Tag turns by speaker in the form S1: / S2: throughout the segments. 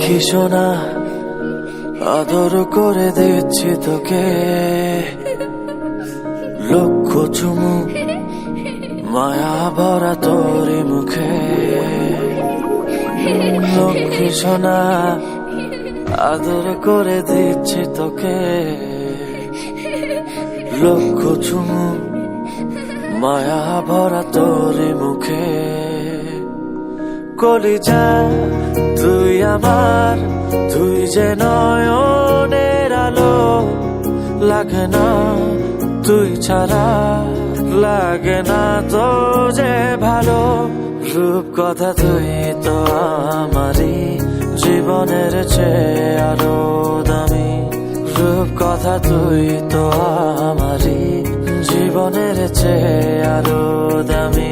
S1: লক্ষ্মী সোনা আদর করে দিচ্ছি তোকে, লক্ষ চুমু মায়া ভরা তোরি মুখে। লক্ষ্মী সোনা আদর করে দিচ্ছি তোকে, লক্ষ চুমু মায়া ভরা তোরি মুখে। কলিজা তুই আমার, তুই যে নয়নের আলো, লাগে না তুই ছাড়া, লাগে না তো যে ভালো। রূপ কথা তুই তো আমারই জীবনের চেয়ে আরো দামি, রূপ কথা তুই তো আমারই জীবনের চেয়ে আরো দামি।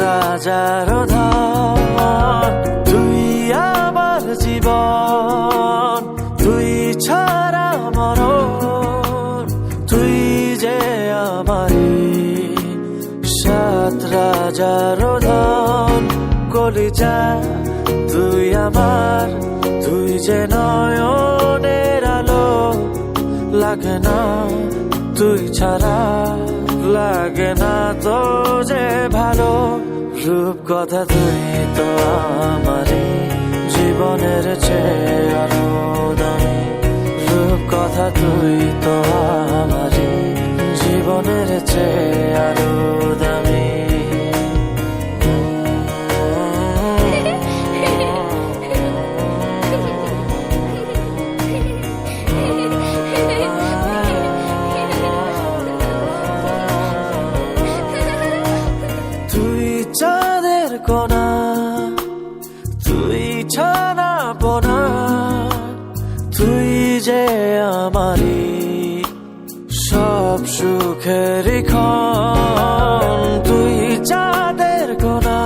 S1: রাজার ধন তুই আমার জীবন, তুই ছাড়া মরণ, তুই যে আমারি সাত রাজার ধন। কলিজা তুই আমার, তুই যে নয়নের আলো, লাগে না তুই ছাড়া, লাগে না তো যে ভালো। রূপ কথা তুই তো আমারই জীবনের চেয়ে আরো দামি, রূপ কথা তুই তো আমারই জীবনের চেয়ে আরো দামি। চাঁদের কোনা তুই ছানা পোনা, তুই যে আমারি সব সুখের ক্ষণ। তুই চাঁদের কোনা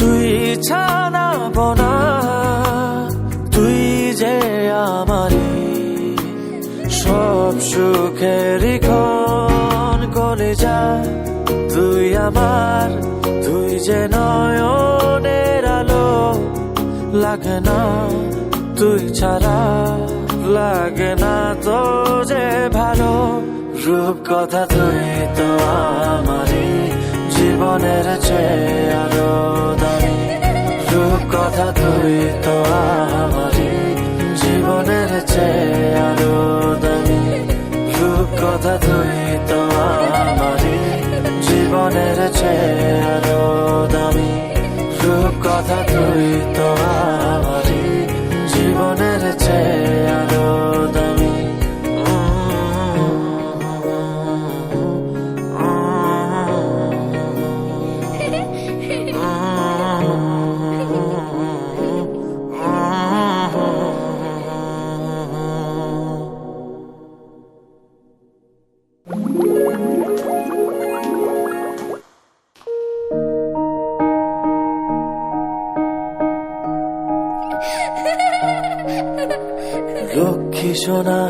S1: তুই ছানা পোনা, তুই যে আমারি সব সুখের ক্ষণ। কলিজা তুই আমার, তুই যে নয়নের আলো, লাগে না তুই ছাড়া, লাগে না তো যে ভালো। রূপ কথা তুই তো আমারই জীবনের চেয়ে আরো দামি, রূপ কথা তুই তো আমারই জীবনের চেয়ে আরো দামি, রূপ কথা তুই তো আমারই জীবনের চেয়ে আরো দামি, রূপ কথা তুই তো আমারই জীবনের চেয়ে আরো দামি। লক্ষ্মী সোনা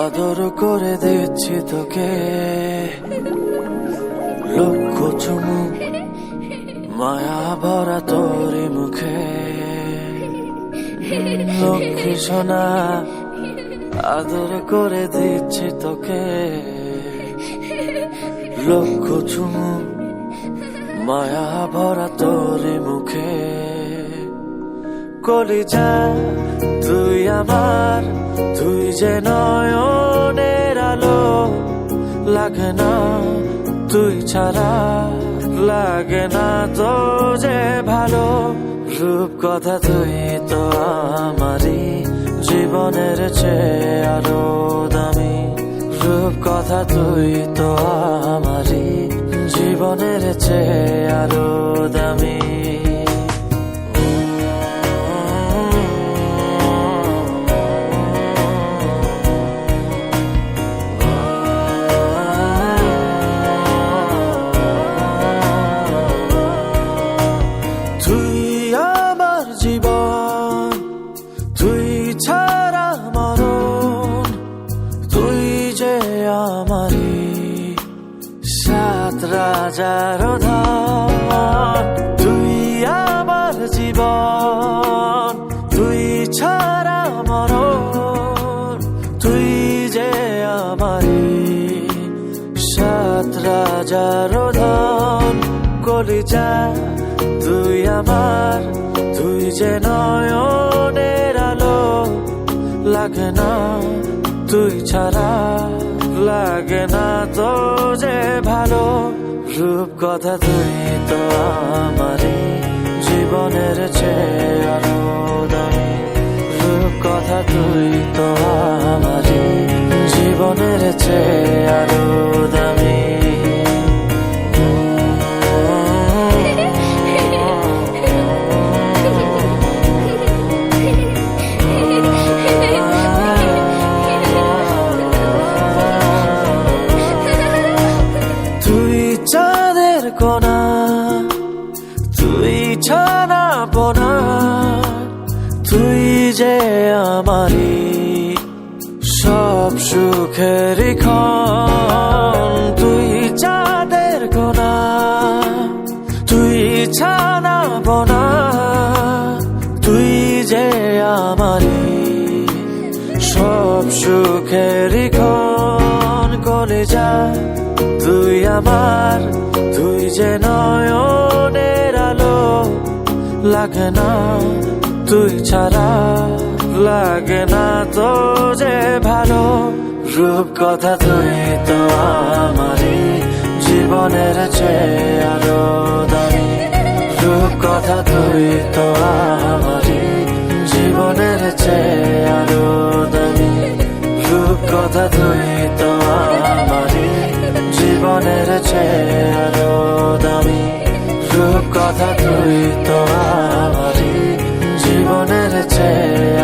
S1: আদর করে দিচ্ছি তোকে, লক্ষ চুমু মায়া ভরা তোরি মুখে। লক্ষ্মী সোনা আদর করে দিচ্ছি তোকে, লক্ষ চুমু মায়া ভরা তোরি মুখে। কলিজা তুই আমার, তুই যে নয়নের আলো, লাগে না তুই ছাড়া, লাগে না তো যে ভালো। রূপ কথা তুই তো আমারই জীবনের চেয়ে আরো দামি, রূপ কথা তুই তো আমারই জীবনের চেয়ে আরো দামি। রাজার ধন, তুই আমার জীবন, তুই ছাড়া মরণ, তুই যে আমারই সাত রাজার ধন। কলিজা তুই আমার, তুই যে নয়নের আলো, লাগে না তুই ছাড়া, লাগে না তো যে ভালো। রূপ কথা তুই তো আমারই জীবনের চেয়ে আরো দামি, রূপ কথা তুই তো আমারই জীবনের চেয়ে আরো দামি। চাঁদের কোনা, তুই ছানা পোনা, তুই যে আমারই সব সুখের ক্ষণ। তুই চাঁদের কোনা, তুই ছানা পোনা, তুই যে আমারই সব সুখের ক্ষণ। কলিজা তুই আমার, তুই যে নয়নের আলো, লাগে না তুই ছাড়া, লাগে না তো যে ভালো। রূপ কথা তুই তো আমারই জীবনের চেয়ে আরো দামি, রূপ কথা তুই তো আমারই জীবনের চেয়ে আরো দামি, রূপ কথা তুই তো আমারই জীবনের চেয়ে আরো দামি, রূপ কথা তুই তো আমারই জীবনের চেয়ে